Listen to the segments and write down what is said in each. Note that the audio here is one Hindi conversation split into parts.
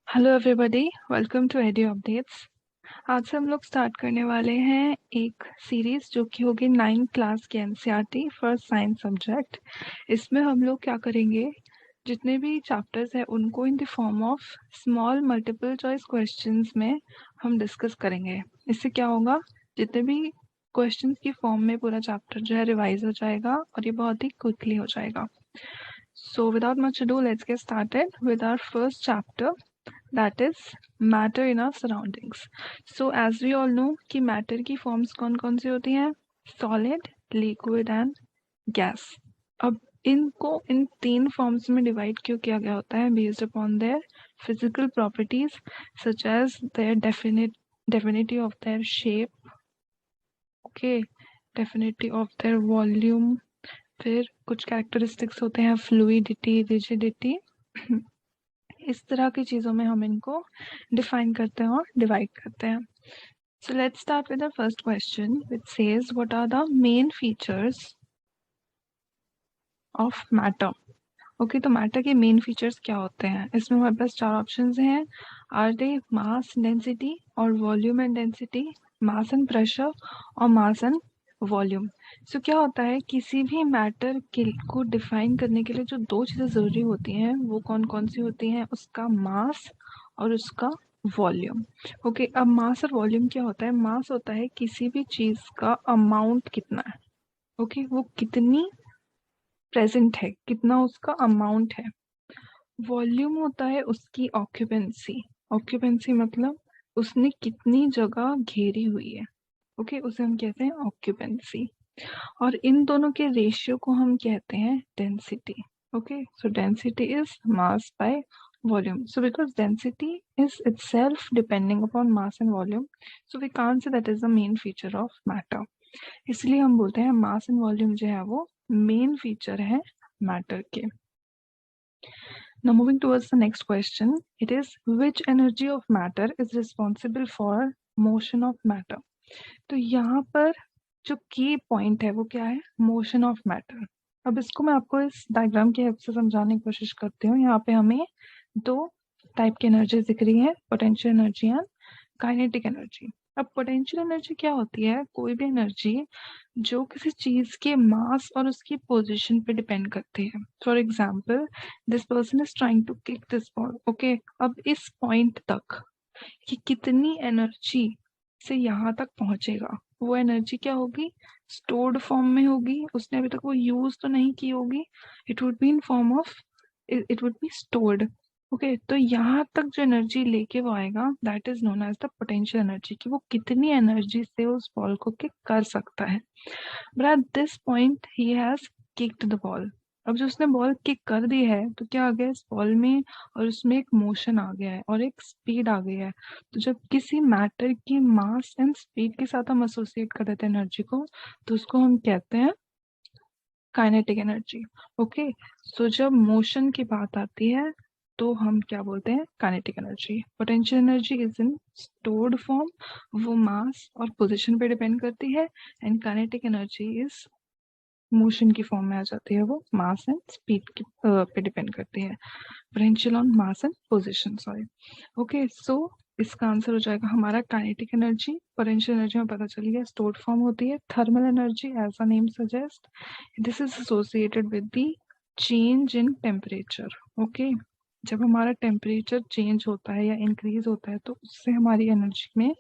Hello everybody, welcome to AD updates. आज से हम लोग स्टार्ट करने वाले हैं एक सीरीज जो कि होगी 9th क्लास की एनसीईआरटी फॉर साइंस सब्जेक्ट। इसमें हम लोग क्या करेंगे, जितने भी चैप्टर्स हैं उनको in the form of small multiple choice questions में हम डिस्कस करेंगे। इससे क्या होगा, जितने भी क्वेश्चंस की फॉर्म में पूरा चैप्टर जो है रिवाइज हो जाएगा और ये बहुत ही क्विकली हो जाएगा। So without much ado, let's get started with our first chapter, that is matter in our surroundings. So as we all know कि matter की forms कौन कौन सी होती हैं, solid, liquid and gas। अब इनको इन तीन forms में divide क्यों किया गया होता है, based upon their physical properties such as their definity of their shape, okay, definity of their volume, फिर कुछ characteristics होते हैं fluidity, rigidity। इस तरह की चीजों में हम इनको डिफाइन करते हैं और डिवाइड करते हैं। So let's start with the first question which says what are the main features of matter. Okay, तो मैटर के मेन फीचर्स क्या होते हैं? इसमें हमारे पास चार ऑप्शंस हैं। आर दे मास, डेंसिटी और volume and density, mass and pressure और मास एंड वॉल्यूम। सो क्या होता है, किसी भी मैटर को डिफाइन करने के लिए जो दो चीज़ें ज़रूरी होती हैं वो कौन कौन सी होती हैं? उसका मास और उसका वॉल्यूम। ओके, अब मास और वॉल्यूम क्या होता है? मास होता है किसी भी चीज़ का अमाउंट कितना है, ओके, वो कितनी प्रेजेंट है, कितना उसका अमाउंट है। वॉल्यूम होता है उसकी ऑक्यूपेंसी। ऑक्यूपेंसी मतलब उसने कितनी जगह घेरी हुई है, ओके, उसे हम कहते हैं ऑक्यूपेंसी। और इन दोनों के रेशियो को हम कहते हैं density. Okay, so density is mass by volume. So because density is itself depending upon mass and volume, so we can't say that is the main feature of matter. इसलिए हम बोलते हैं मास एंड वॉल्यूम जो है वो मेन फीचर है मैटर के। Now moving towards the next question, it is which energy of matter is responsible for motion of matter। तो यहाँ पर जो की पॉइंट है वो क्या है? Motion of matter. अब इसको मैं आपको इस डायग्राम की हेल्प से समझाने की कोशिश करती हूँ। यहाँ पे हमें दो टाइप की एनर्जी दिख रही है, potential energy and kinetic energy. अब पोटेंशियल एनर्जी क्या होती है? कोई भी एनर्जी जो किसी चीज के मास और उसकी पोजीशन पे डिपेंड करती है। For example, this person is trying to kick this ball. Okay, अब इस पॉइंट तक कि कितनी एनर्जी से यहाँ तक पहुंचेगा, वो एनर्जी क्या होगी? स्टोर्ड फॉर्म में होगी। उसने अभी तक वो यूज तो नहीं की होगी। It would be in form of, it would be stored. Okay, तो यहाँ तक जो एनर्जी लेके वो आएगा that is known as the potential energy, कि वो कितनी एनर्जी से उस बॉल को किक कर सकता है। But at this point he has kicked the ball. अब जो उसने बॉल किक कर दी है तो क्या आ गया इस बॉल में? और उसमें एक मोशन आ गया है और एक स्पीड आ गई है। तो जब किसी मैटर की मास एंड स्पीड के साथ हम एसोसिएट कर देते हैं एनर्जी को, तो उसको हम कहते हैं काइनेटिक एनर्जी। ओके, सो जब मोशन की बात आती है तो हम क्या बोलते हैं? Kinetic energy. Potential energy is in stored form, वो मास और पोजीशन पे डिपेंड करती है। And kinetic energy is motion की फॉर्म में आ जाती है, वो मास एंड स्पीड की पे डिपेंड करती है। Potential on mass and position, sorry. Okay, so इसका आंसर हो जाएगा हमारा काइनेटिक एनर्जी। पोटेंशियल एनर्जी में पता चली है स्टोर्ड फॉर्म होती है। Thermal energy as a name suggest, this is associated with the change in temperature. Okay, जब हमारा टेम्परेचर चेंज होता है या इंक्रीज होता है तो उससे हमारी एनर्जी में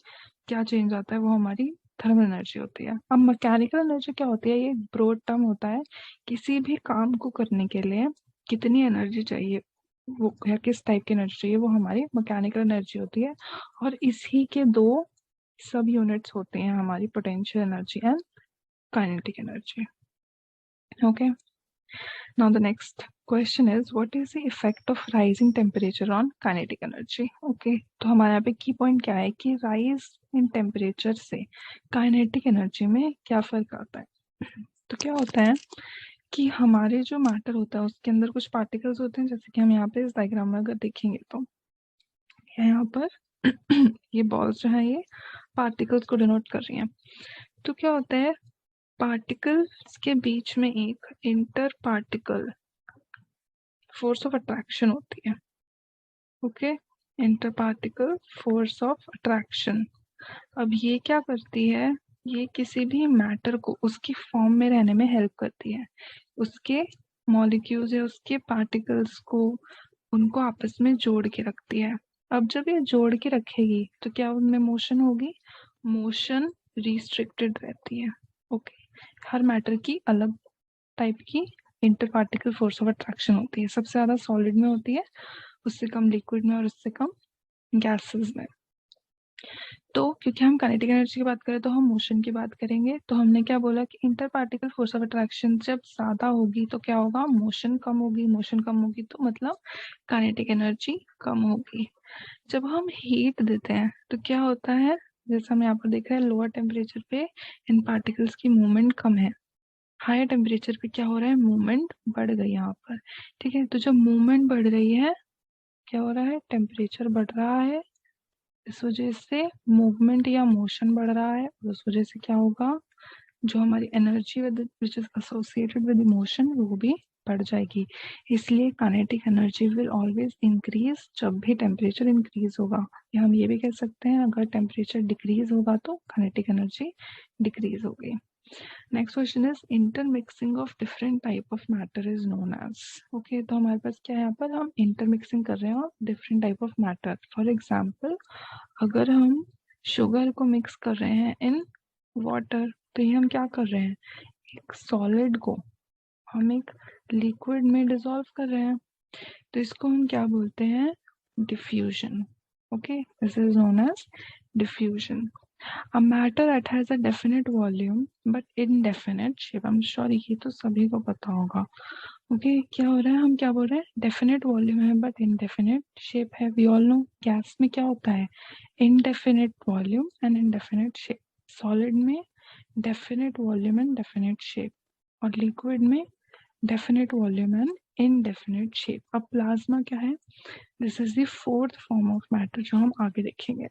क्या चेंज आता है? वो हमारी थर्मल एनर्जी होती है। अब मैकेनिकल एनर्जी क्या होती है? ये ब्रॉड टर्म होता है, किसी भी काम को करने के लिए कितनी एनर्जी चाहिए, वो या किस टाइप की एनर्जी चाहिए, वो हमारी मैकेनिकल एनर्जी होती है। और इसी के दो सब यूनिट्स होते हैं हमारी potential energy and kinetic energy. Okay, now the next question is what is the effect of rising temperature on kinetic energy। okay, तो हमारे यहाँ पे की पॉइंट क्या है कि राइज इन टेम्परेचर से काइनेटिक एनर्जी में क्या फर्क आता है। तो क्या होता है कि हमारे जो मैटर होता है उसके अंदर कुछ पार्टिकल्स होते हैं, जैसे कि हम यहाँ पे इस डायग्राम में अगर देखेंगे तो यहाँ पर ये बॉल्स जो है ये पार्टिकल्स को डिनोट कर रही हैं। तो क्या होता है, पार्टिकल्स के बीच में एक inter particle force of attraction होती है। Okay, interparticle force of attraction. अब ये क्या करती है, ये किसी भी मैटर को उसकी फॉर्म में रहने में हेल्प करती है, उसके मॉलिक्यूल्स या उसके पार्टिकल्स को, उनको आपस में जोड़ के रखती है। अब जब ये जोड़ के रखेगी तो क्या उनमें मोशन होगी, मोशन रिस्ट्रिक्टेड रहती है। ओके, हर मैटर की अलग टाइप की inter particle force of attraction होती है। सबसे ज्यादा सॉलिड में होती है, उससे कम लिक्विड में, और उससे कम गैसेस में। तो क्योंकि हम काइनेटिक एनर्जी की बात करें तो हम मोशन की बात करेंगे। तो हमने क्या बोला कि inter particle force of attraction जब ज्यादा होगी तो क्या होगा, मोशन कम होगी। मोशन कम होगी तो मतलब काइनेटिक एनर्जी कम होगी। जब हम हीट देते हैं तो क्या होता है, जैसा हम यहाँ पर देख रहे हैं, लोअर टेम्परेचर पे इन पार्टिकल्स की मूवमेंट कम है, हायर टेम्परेचर पे क्या हो रहा है, मूवमेंट बढ़ गई यहाँ पर। ठीक है, तो जब मूवमेंट बढ़ रही है क्या हो रहा है, टेम्परेचर बढ़ रहा है, इस वजह से मूवमेंट या मोशन बढ़ रहा है, और उस वजह से क्या होगा, जो हमारी energy which is associated with emotion वो भी बढ़ जाएगी। इसलिए kinetic energy will always increase जब भी टेम्परेचर इंक्रीज होगा, या हम ये भी कह सकते हैं अगर टेम्परेचर डिक्रीज होगा तो काइनेटिक एनर्जी डिक्रीज होगी। Next question is intermixing of different type of matter is known as. Okay, तो हमारे पास क्या है, यहाँ पर हम इंटरमिक्सिंग कर रहे हैं of different type of matter. For example, अगर हम शुगर को मिक्स कर रहे हैं इन वाटर, तो ये हम क्या कर रहे हैं, एक सॉलिड को हम एक लिक्विड में डिसॉल्व कर रहे हैं, तो इसको हम क्या बोलते हैं, diffusion. Okay, this is known as diffusion. A matter that has a definite volume but indefinite shape, I'm sure ये तो सभी को पता होगा। ओके, क्या हो रहा है, हम क्या बोल रहे हैं, डेफिनेट वॉल्यूम है बट इनडेफिनेट शेप है। वी ऑल नो गैस में क्या होता है, indefinite volume and indefinite shape. Solid में definite volume and definite shape, और लिक्विड में definite volume and indefinite shape. अब प्लाज्मा क्या है, this is the fourth form of matter जो हम आगे देखेंगे।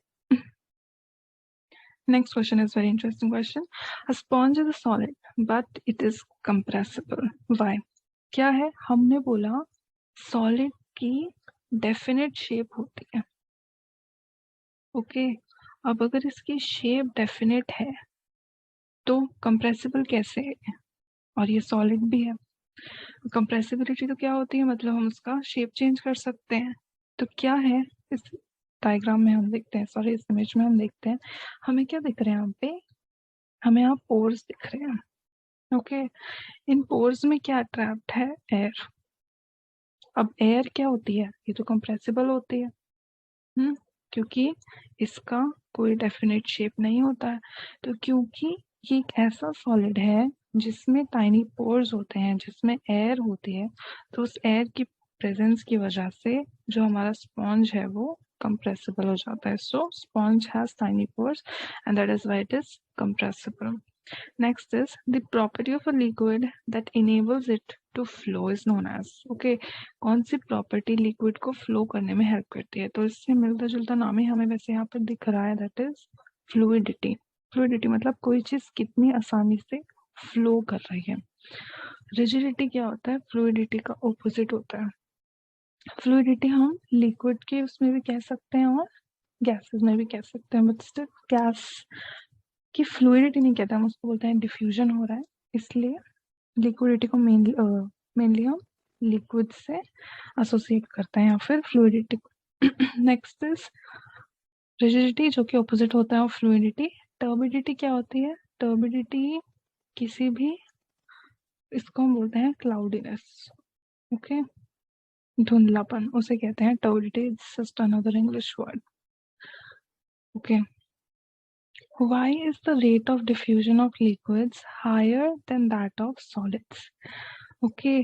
Next question is very interesting question. A sponge is a solid, but it is compressible. Why? क्या है, हमने बोला solid की definite shape होती है। ओके, अब अगर इसकी shape definite है तो compressible कैसे है, और ये solid भी है। compressibility तो क्या होती है, मतलब हम उसका shape change कर सकते हैं। तो क्या है, इस डायग्राम में हम देखते हैं, सॉरी इस इमेज में हम देखते हैं, हमें क्या दिख रहे हैं यहाँ पे, हमें यहाँ पोर्स दिख रहे हैं। ओके, इन पोर्स में क्या ट्रैप्ड है, एयर। अब एयर क्या होती है, ये तो कंप्रेसिबल होती है, क्योंकि इसका कोई डेफिनेट शेप नहीं होता है। तो क्योंकि ये एक ऐसा सॉलिड है जिसमें टाइनी पोर्स होते हैं, जिसमें एयर होती है, तो उस एयर की प्रेजेंस की वजह से जो हमारा स्पॉन्ज है वो कंप्रेसिबल हो जाता है। So sponge has tiny pores and that is why it is compressible. Next is the property of a liquid that enables it to flow is known as. Okay, कौन सी प्रॉपर्टी लिक्विड को फ्लो करने में हेल्प करती है, तो इससे मिलता जुलता नाम ही हमें वैसे यहाँ पर दिख रहा है, दैट इज फ्लूइडिटी। फ्लूइडिटी मतलब कोई चीज कितनी आसानी से फ्लो कर रही है। रिजिडिटी क्या होता है, फ्लूइडिटी का ऑपोजिट होता है। फ्लूइडिटी हम लिक्विड के उसमें भी कह सकते हैं और गैसेस में भी कह सकते हैं, बट स्टिल गैस कि फ्लूइडिटी नहीं कहते, हम उसको बोलते हैं डिफ्यूजन हो रहा है, इसलिए लिक्विडिटी को मेनली हम लिक्विड से एसोसिएट करते हैं या फिर फ्लूइडिटी को। नेक्स्ट इज रिजिडिटी, जो कि ऑपोजिट होता है फ्लूइडिटी। टर्बिडिटी क्या होती है, टर्बिडिटी किसी भी, इसको हम बोलते हैं क्लाउडीनेस। ओके, धुंधलापन उसे कहते हैं turbidity, it's just another English word. Okay, why is the rate of diffusion of liquids higher than that of solids? Okay,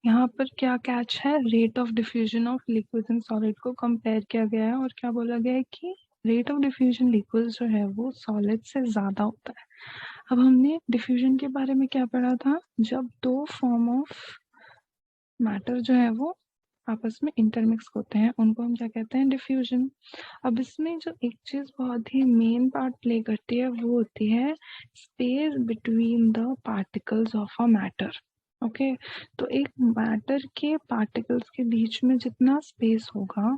यहाँ पर क्या कैच है, rate of diffusion of liquids and solid को कंपेयर किया गया है और क्या बोला गया है कि रेट ऑफ डिफ्यूजन लिक्विड्स जो है वो सॉलिड से ज्यादा होता है। अब हमने डिफ्यूजन के बारे में क्या पढ़ा था, जब दो फॉर्म ऑफ मैटर जो है वो आपस में इंटरमिक्स होते हैं उनको हम क्या कहते हैं, डिफ्यूजन। अब इसमें जो एक चीज बहुत ही मेन पार्ट प्ले करती है वो होती है space between the particles of a matter. Okay तो एक मैटर के पार्टिकल्स के बीच में जितना स्पेस होगा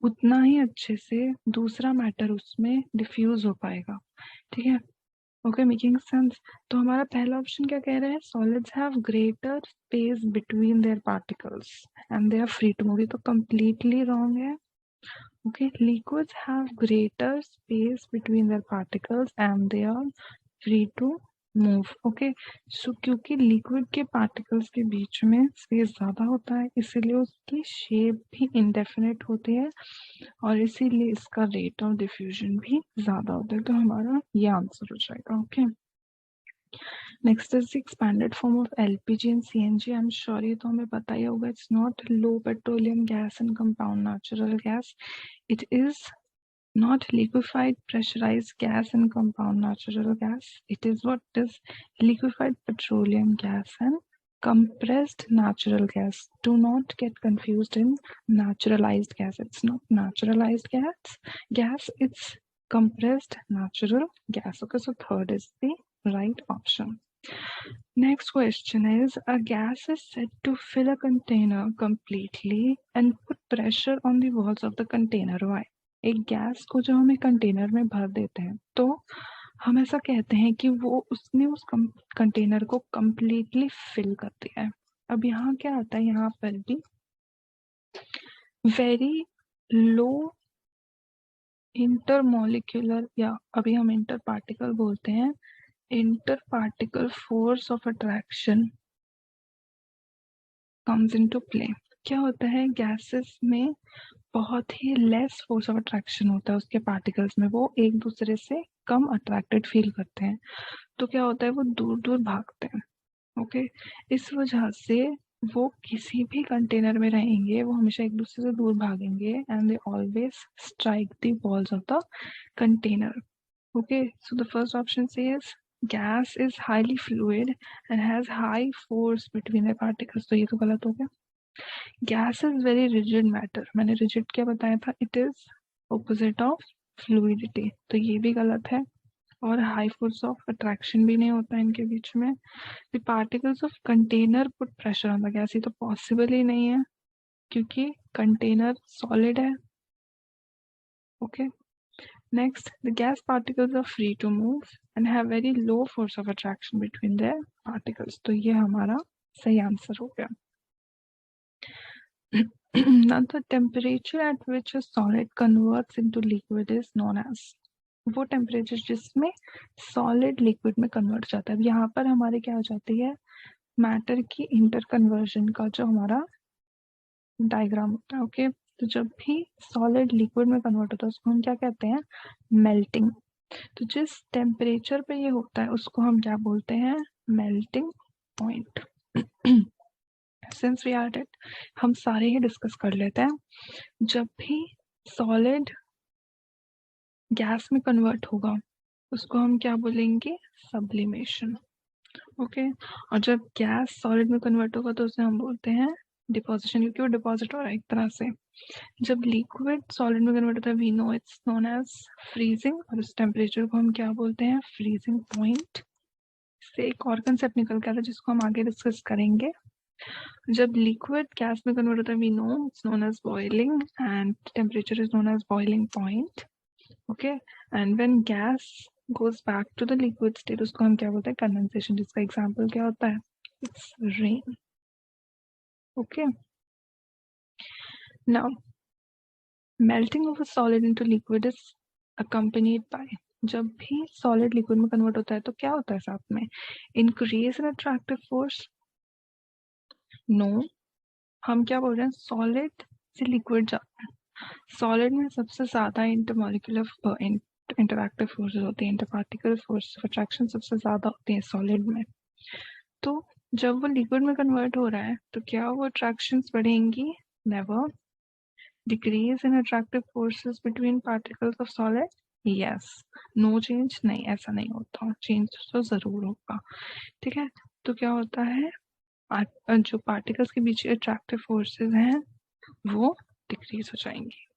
उतना ही अच्छे से दूसरा मैटर उसमें डिफ्यूज हो पाएगा, ठीक है। Okay, making sense. तो हमारा पहला ऑप्शन क्या कह रहा है, solids have greater space between their particles and they are free to move, ये तो कंप्लीटली रॉन्ग है। Okay, liquids have greater space between their particles and they are free to move. Okay so क्योंकि लिक्विड के पार्टिकल्स के बीच में स्पेस ज्यादा होता है इसीलिए उसकी शेप भी इंडेफिनिट होती है और इसीलिए इसका रेट ऑफ डिफ्यूजन भी ज्यादा होता है, तो हमारा ये आंसर हो जाएगा। Okay next is expanded form of LPG and CNG. I am sure ये तो हमें पता ही होगा, it's not low petroleum gas and compound natural gas, it is not liquefied pressurized gas and compound natural gas. It is what is liquefied petroleum gas and compressed natural gas. Do not get confused in naturalized gas. It's not naturalized gas, it's compressed natural gas. Okay, so third is the right option. Next question is, a gas is said to fill a container completely and put pressure on the walls of the container. Why? एक गैस को जब हम एक कंटेनर में भर देते हैं तो हम ऐसा कहते हैं कि वो उसने उस कंटेनर को completely फिल कर दिया है। अब यहाँ क्या आता है, यहाँ पर भी वेरी लो इंटरमोलिक्यूलर या अभी हम इंटर पार्टिकल बोलते हैं, inter particle force of attraction comes into play. क्या होता है, गैसेस में बहुत ही लेस फोर्स ऑफ अट्रैक्शन होता है उसके पार्टिकल्स में, वो एक दूसरे से कम अट्रैक्टेड फील करते हैं, तो क्या होता है वो दूर दूर भागते हैं। ओके इस वजह से वो किसी भी कंटेनर में रहेंगे वो हमेशा एक दूसरे से दूर भागेंगे and they always strike the walls of the container. Okay so the first option says gas is highly fluid and has high force between the particles, तो ये तो गलत हो गया। Gas is very rigid matter, मैंने रिजिड क्या बताया था, it is opposite of fluidity, तो ये भी गलत है। और हाई फोर्स ऑफ अट्रैक्शन भी नहीं होता इनके बीच में। The particles of container put pressure on the gas, ये तो पॉसिबल ही नहीं है क्योंकि कंटेनर सॉलिड है। Okay next, the gas particles are free to move and have very low force of attraction between their particles, तो ये हमारा सही आंसर हो गया। Now the temperature at which a solid converts into liquid is known as, वो टेम्परेचर जिसमें सॉलिड लिक्विड में कन्वर्ट जाता है। अब यहाँ पर हमारे क्या हो जाती है, मैटर की इंटर कन्वर्जन का जो हमारा डायग्राम होता है। ओके तो जब भी सॉलिड लिक्विड में कन्वर्ट होता है उसको हम क्या कहते हैं, मेल्टिंग। तो जिस टेम्परेचर पे ये होता है उसको हम क्या बोलते हैं, melting point. Since we are it, हम सारे ही डिस्कस कर लेते हैं। जब भी सॉलिड गैस में कन्वर्ट होगा उसको हम क्या बोलेंगे, सब्लिमेशन। ओके और जब गैस सॉलिड में कन्वर्ट होगा तो उसे हम बोलते हैं डिपोजिशन, क्योंकि वो डिपॉजिट हो रहा है एक तरह से। जब लिक्विड सॉलिड में कन्वर्ट होता है we know it's known as freezing, और उस टेम्परेचर को हम क्या बोलते हैं, फ्रीजिंग पॉइंट। से एक और कंसेप्ट निकल के आता है जिसको हम आगे डिस्कस करेंगे। जब लिक्विड गैस में कन्वर्ट होता है we know it's known as boiling and temperature is known as boiling point. Okay and when gas goes back to the liquid state उसको हम क्या बोलते हैं, कंडेंसेशन, जिसका एग्जांपल क्या होता है, it's rain. Okay now melting of a solid into liquid is accompanied by, जब भी सॉलिड लिक्विड में कन्वर्ट होता है तो क्या होता है साथ में, increase in attractive force. No, हम क्या बोल रहे हैं, सॉलिड से लिक्विड जाता है, सॉलिड में सबसे ज्यादा इंटरमोलिकुलर इंटरैक्टिव फोर्सेस होती है, इंटरपार्टिकल फोर्स ऑफ अट्रैक्शन सबसे ज्यादा होती है सॉलिड में। तो जब वो लिक्विड में कन्वर्ट हो रहा है तो क्या वो अट्रैक्शंस बढ़ेंगी, never. Decrease in attractive forces between particles of solid, yes. No change, नहीं ऐसा नहीं होता, चेंज तो जरूर होगा। ठीक है तो क्या होता है, जो पार्टिकल्स के बीच अट्रैक्टिव फोर्सेस हैं वो डिक्रीज हो जाएंगी।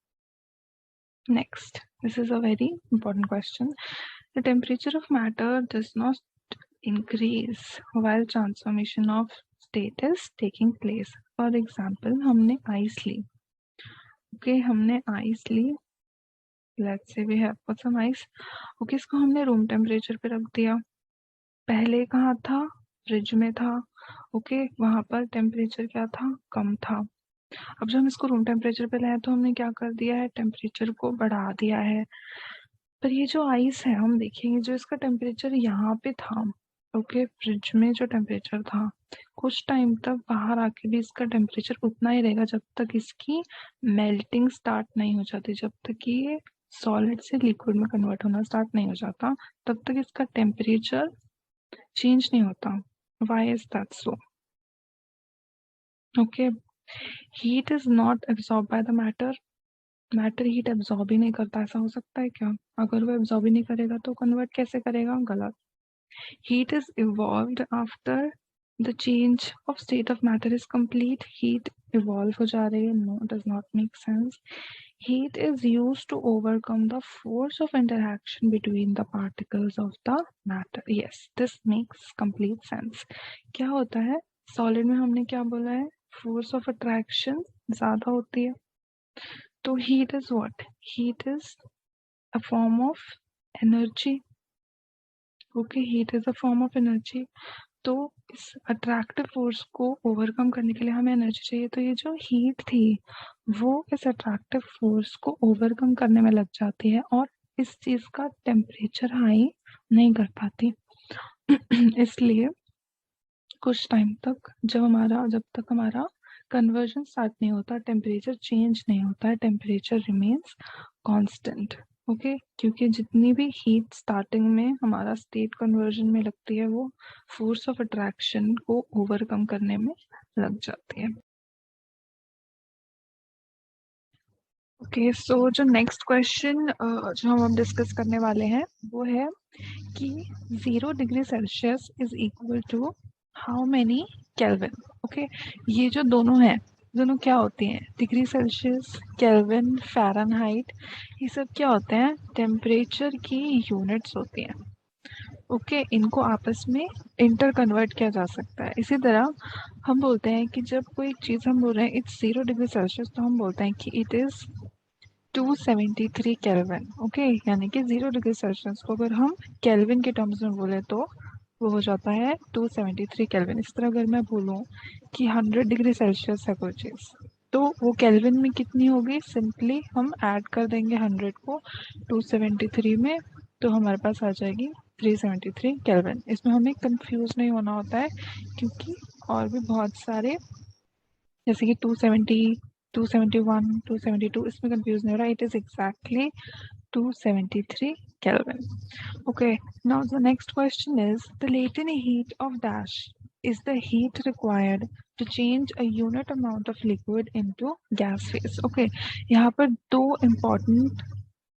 Next, this is a very important question. The temperature of matter does not increase while transformation of state is taking place. For example, हमने ice ली, okay, हमने ice Lee, let's say we have got some ice, okay, इसको हमने room temperature पे रख दिया. पहले कहाँ था? फ्रिज में था, ओके, वहां पर टेम्परेचर क्या था? कम था. अब जब हम इसको रूम टेम्परेचर पे लाए तो हमने क्या कर दिया है? टेम्परेचर को बढ़ा दिया है. पर ये जो आइस है, हम देखेंगे जो इसका टेम्परेचर यहाँ पे था, ओके, फ्रिज में जो टेम्परेचर था, कुछ टाइम तक बाहर आके भी इसका टेम्परेचर उतना ही रहेगा जब तक इसकी मेल्टिंग स्टार्ट नहीं हो जाती, जब तक ये सॉलिड से लिक्विड में कन्वर्ट होना स्टार्ट नहीं हो जाता, तब तक इसका टेम्परेचर चेंज नहीं होता. Why is that so? Okay, heat is not absorbed by the matter. Matter heat absorb ही नहीं करता. ऐसा हो सकता है क्या? अगर वो एब्जॉर्ब ही नहीं करेगा तो कन्वर्ट कैसे करेगा? गलत. Heat is evolved after the change of state of matter is complete. Heat evolve हो जा रही है. No, does not make sense. Heat is used to overcome the force of interaction between the particles of the matter. Yes, this makes complete sense. क्या होता है? सॉलिड में हमने क्या बोला है? फोर्स ऑफ अट्रैक्शन ज्यादा होती है. तो heat is what? Heat is a form of energy. Okay, heat is a form of energy. तो इस अट्रैक्टिव फोर्स को ओवरकम करने के लिए हमें एनर्जी चाहिए. तो ये जो हीट थी वो इस अट्रैक्टिव फोर्स को ओवरकम करने में लग जाती है और इस चीज का टेम्परेचर हाई नहीं कर पाती. इसलिए कुछ टाइम तक जब तक हमारा कन्वर्जन स्टार्ट नहीं होता, टेम्परेचर चेंज नहीं होता है, टेम्परेचर रिमेन्स कांस्टेंट. ओके, क्योंकि जितनी भी हीट स्टार्टिंग में हमारा स्टेट कन्वर्जन में लगती है वो फोर्स ऑफ अट्रैक्शन को ओवरकम करने में लग जाती है. ओके, सो जो नेक्स्ट क्वेश्चन जो हम अब डिस्कस करने वाले हैं वो है कि 0 degree Celsius is equal to how many kelvin. Okay, ये जो दोनों हैं, दोनों क्या होती हैं? डिग्री सेल्सियस, केल्विन, फ़ारेनहाइट, ये सब क्या होते हैं? टेम्परेचर की यूनिट्स होती हैं. ओके, इनको आपस में इंटर कन्वर्ट किया जा सकता है. इसी तरह हम बोलते हैं कि जब कोई चीज़ हम बोल रहे हैं इट्स 0 डिग्री सेल्सियस, तो हम बोलते हैं कि इट इज़ 273 केल्विन. ओके, यानी कि 0 डिग्री सेल्सियस को अगर हम केल्विन के टर्म्स में बोले तो वो हो जाता है 273 केल्विन. इस तरह अगर मैं बोलूँ कि 100 डिग्री सेल्सियस है कोई चीज़, तो वो केल्विन में कितनी होगी? सिंपली हम ऐड कर देंगे 100 को 273 में, तो हमारे पास आ जाएगी 373 केल्विन. इसमें हमें कंफ्यूज नहीं होना होता है क्योंकि और भी बहुत सारे जैसे कि 270, 271, 272, इसमें कंफ्यूज नहीं हो रहा. It is exactly 273 Kelvin. Okay, now the next question is the latent heat of dash is the heat required to change a unit amount of liquid into gas phase. Okay, यहाँ पर दो important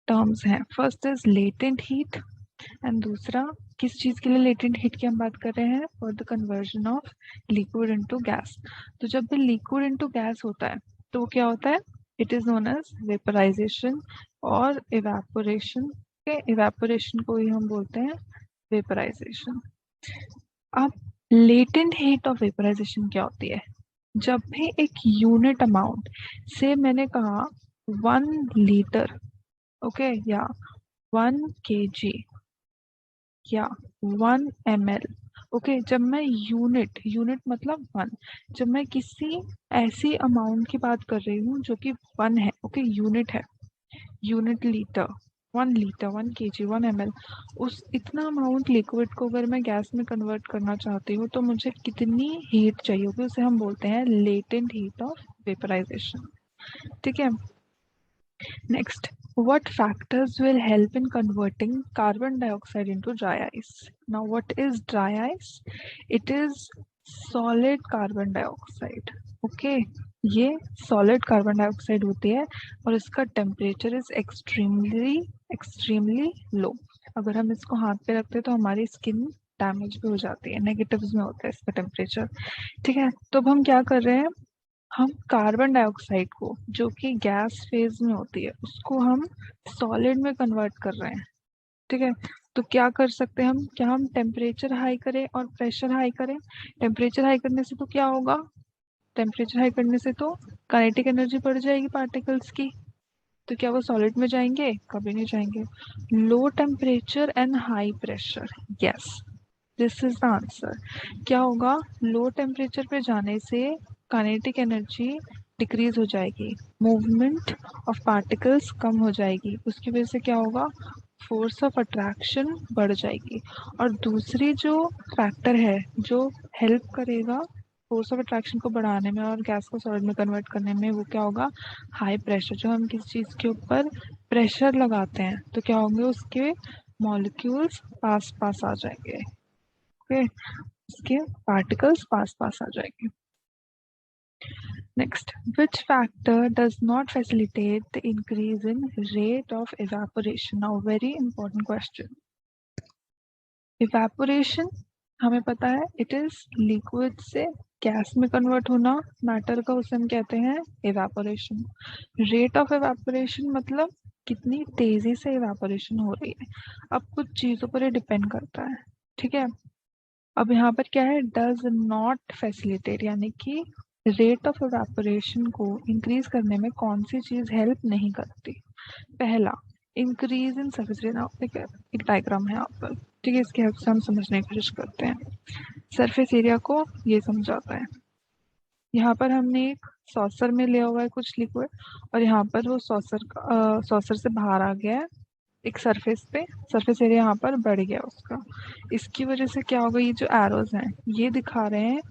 terms हैं. First is latent heat and दूसरा किस चीज के लिए latent heat की हम बात कर रहे हैं? For the conversion of liquid into gas. तो जब भी liquid into gas होता है तो वो क्या होता है? It is known as vaporization और evaporation. के evaporation को ही हम बोलते हैं vaporization. अब latent heat of vaporization क्या होती है? जब भी एक यूनिट अमाउंट से मैंने कहा 1 लीटर, ओके, या 1 kg या 1 ml, ओके, जब मैं यूनिट मतलब 1, जब मैं किसी ऐसी अमाउंट की बात कर रही हूँ जो कि 1 है, ओके, यूनिट है, unit litre, 1 litre, 1 kg, 1 ml, उस इतना अमाउंट लिक्विड को अगर मैं गैस में कन्वर्ट करना चाहती हूँ तो मुझे कितनी हीट चाहिए होगी? उसे हम बोलते हैं लेटेंट हीट ऑफ वेपराइजेशन. ठीक है. Next, what factors will help in converting carbon dioxide into dry ice? Now, what is dry ice? It is solid carbon dioxide. Okay, ये solid carbon dioxide होती है और इसका temperature is extremely low. अगर हम इसको हाथ पे रखते हैं तो हमारी स्किन डैमेज भी हो जाती है, नेगेटिव्स में होता है इसका टेम्परेचर. ठीक है, तो अब हम क्या कर रहे हैं? हम कार्बन डाइऑक्साइड को जो कि गैस फेज में होती है उसको हम सॉलिड में कन्वर्ट कर रहे हैं. ठीक है, तो क्या कर सकते हैं हम, क्या हम टेम्परेचर हाई करें और प्रेशर हाई करें? टेम्परेचर हाई करने से तो क्या होगा, टेम्परेचर हाई करने से तो काइनेटिक एनर्जी बढ़ जाएगी पार्टिकल्स की, तो क्या वो सॉलिड में जाएंगे? कभी नहीं जाएंगे। Low temperature and high pressure, yes, this is the answer. क्या होगा, लो टेम्परेचर पे जाने से काइनेटिक एनर्जी डिक्रीज हो जाएगी, मूवमेंट ऑफ पार्टिकल्स कम हो जाएगी, उसकी वजह से क्या होगा, फोर्स ऑफ अट्रैक्शन बढ़ जाएगी। और दूसरी जो फैक्टर है जो हेल्प करेगा फोर्स ऑफ अट्रैक्शन को बढ़ाने में और गैस को सॉलिड में कन्वर्ट करने में, वो क्या होगा, हाई प्रेशर। जो हम किसी चीज़ के ऊपर प्रेशर लगाते हैं तो क्या होंगे, उसके मॉलिक्यूल्स पास पास आ जाएंगे, ओके, उसके पार्टिकल्स पास पास आ जाएंगे। Next, which factor does not facilitate the increase in rate of evaporation? Now, very important question. Evaporation, हमें पता है, it is liquid से गैस में कन्वर्ट होना मैटर का, उसे हम कहते हैं evaporation. Rate of evaporation मतलब कितनी तेजी से evaporation हो रही है। अब कुछ चीज़ों पर ये डिपेंड करता है, ठीक है। अब यहाँ पर क्या है, डज नॉट फैसिलिटेट, यानी कि रेट ऑफ इवेपोरेशन को इंक्रीज करने में कौन सी चीज हेल्प नहीं करती? पहला, इंक्रीज इन सरफेस एरिया। एक डायग्राम है यहाँ पर, ठीक है, इसकी हेल्प से हम समझने की कोशिश करते हैं। सरफेस एरिया को ये समझाता है। यहाँ पर हमने एक सॉसर में लिया हुआ है कुछ लिक्विड, और यहाँ पर वो सॉसर से बाहर आ गया है एक सरफेस पे, सरफेस एरिया यहाँ पर बढ़ गया उसका। इसकी वजह से क्या होगा, ये जो एरोज हैं ये दिखा रहे हैं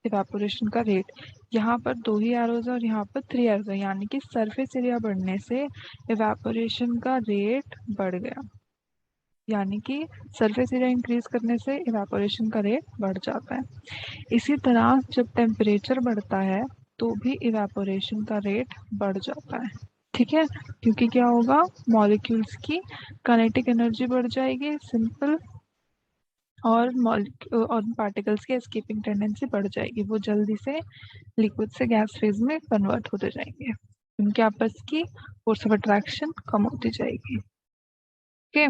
इवेपोरेशन का रेट। यहाँ पर 2 ही एरोज है और यहाँ पर 3 एरोज है, यानी कि सरफेस एरिया बढ़ने से इवेपोरेशन का रेट बढ़ गया, यानी कि सरफेस एरिया इंक्रीज करने से इवेपोरेशन का रेट बढ़ जाता है। इसी तरह जब टेम्परेचर बढ़ता है तो भी इवेपोरेशन का रेट बढ़ जाता है, ठीक है, क्योंकि क्या होगा, मॉलिक्यूल्स की काइनेटिक एनर्जी बढ़ जाएगी, सिंपल, और पार्टिकल्स की एस्केपिंग टेंडेंसी बढ़ जाएगी, वो जल्दी से लिक्विड से गैस फेज में कन्वर्ट होते जाएंगे, उनके आपस की फोर्स ऑफ अट्रैक्शन कम होती जाएगी। Okay,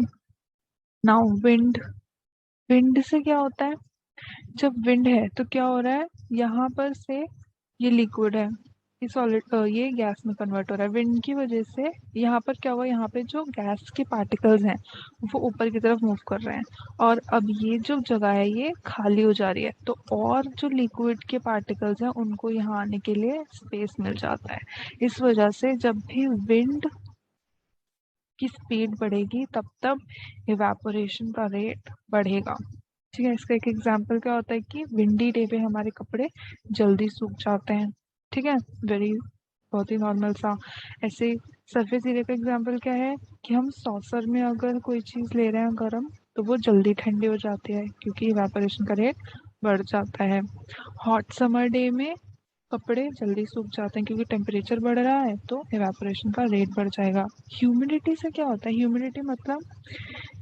now wind. विंड से क्या होता है, जब विंड है तो क्या हो रहा है, यहाँ पर से ये लिक्विड है, ये सॉलिड, ये गैस में कन्वर्ट हो रहा है। विंड की वजह से यहाँ पर क्या हुआ, यहाँ पे जो गैस के पार्टिकल्स हैं वो ऊपर की तरफ मूव कर रहे हैं, और अब ये जो जगह है ये खाली हो जा रही है, तो और जो लिक्विड के पार्टिकल्स हैं उनको यहाँ आने के लिए स्पेस मिल जाता है। इस वजह से जब भी विंड की स्पीड बढ़ेगी तब तब इवेपोरेशन का रेट बढ़ेगा, ठीक है। इसका एक एग्जांपल क्या होता है कि विंडी डे पे हमारे कपड़े जल्दी सूख जाते हैं, ठीक है, वेरी, बहुत ही नॉर्मल सा। ऐसे सरफेस एरिया का एग्जांपल क्या है कि हम सॉसर में अगर कोई चीज़ ले रहे हैं गर्म तो वो जल्दी ठंडी हो जाती है क्योंकि इवेपोरेशन का रेट बढ़ जाता है। हॉट समर डे में कपड़े जल्दी सूख जाते हैं क्योंकि टेम्परेचर बढ़ रहा है तो इवेपोरेशन का रेट बढ़ जाएगा। ह्यूमिडिटी से क्या होता है,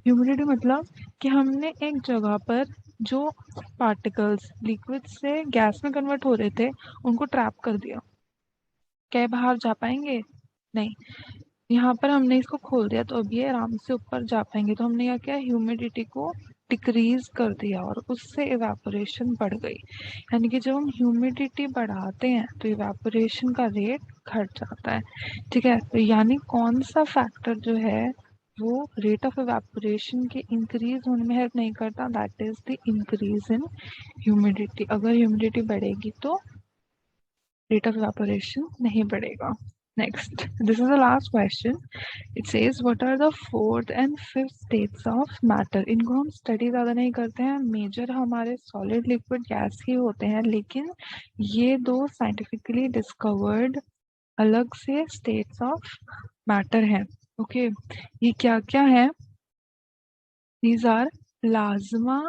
ह्यूमिडिटी मतलब कि हमने एक जगह पर जो पार्टिकल्स लिक्विड से गैस में कन्वर्ट हो रहे थे उनको ट्रैप कर दिया, क्या ये बाहर जा पाएंगे? नहीं। यहाँ पर हमने इसको खोल दिया तो अब ये आराम से ऊपर जा पाएंगे, तो हमने क्या किया, ह्यूमिडिटी को डिक्रीज कर दिया और उससे इवेपोरेशन बढ़ गई। यानी कि जब हम ह्यूमिडिटी बढ़ाते हैं तो इवेपोरेशन का रेट घट जाता है, ठीक है। तो यानी कौन सा फैक्टर जो है वो रेट ऑफ इवेपोरेशन के इंक्रीज होने में हेल्प नहीं करता, that is the increase in humidity. अगर ह्यूमिडिटी बढ़ेगी तो rate of evaporation नहीं बढ़ेगा। Next, this is the last question. It says, what are the fourth and fifth states of matter? इनको हम स्टडी ज़्यादा नहीं करते हैं, मेजर हमारे सॉलिड लिक्विड गैस ही होते हैं, लेकिन ये दो साइंटिफिकली डिस्कवर्ड अलग से स्टेट्स ऑफ मैटर हैं। ओके, ये क्या क्या है? These are plasma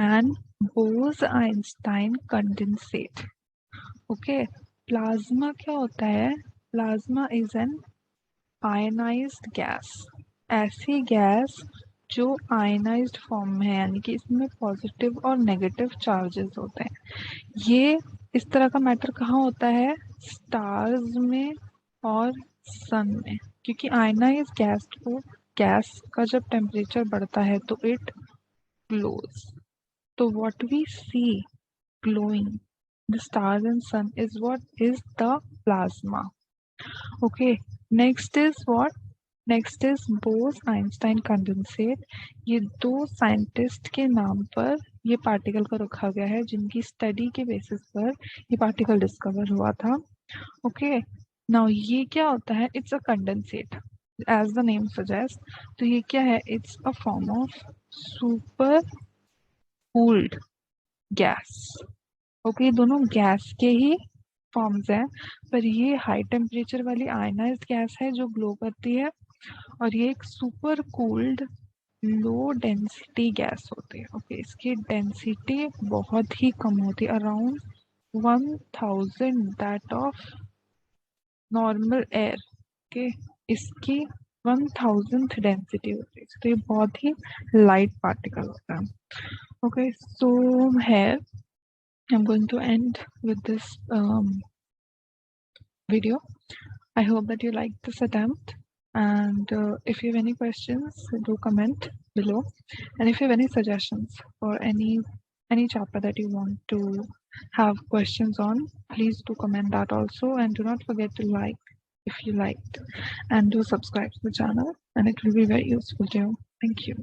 and Bose-Einstein condensate. Okay, plasma क्या होता है? Plasma is an ionised gas, ऐसी गैस जो आयनाइज्ड फॉर्म में है, यानी कि इसमें पॉजिटिव और नेगेटिव चार्जेस होते हैं। ये इस तरह का मैटर कहाँ होता है? स्टार्स में और सन में, क्योंकि आयनाइज्ड गैस को गैस का जब टेम्परेचर बढ़ता है तो इट ग्लोज. तो what we see glowing the stars and sun is what is the plasma. Okay, next is what? Next is Bose Einstein condensate. ये दो साइंटिस्ट के नाम पर ये पार्टिकल को रखा गया है जिनकी स्टडी के बेसिस पर ये पार्टिकल डिस्कवर हुआ था. ओके, नाउ ये क्या होता है? It's a condensate as the name suggest. तो ये क्या है? It's a form of super cooled gas. Okay, ये दोनों गैस के ही फॉर्म्स हैं, पर ये हाई टेम्परेचर वाली आयनाइज्ड गैस है जो ग्लो करती है, और ये एक super cooled low density gas होती है. ओके, इसकी डेंसिटी बहुत ही कम होती है, around 1000 that of normal air. Okay, इसकी 1000th डेंसिटी होती है, तो ये बहुत ही लाइट पार्टिकल होता है. Okay, so here I'm going to end with this video. I hope that you liked this attempt, and if you have any questions, do comment below. And if you have any suggestions for any chapter that you want to have questions on, please do comment that also, and do not forget to like if you liked, and do subscribe to the channel, and it will be very useful to you. Thank you.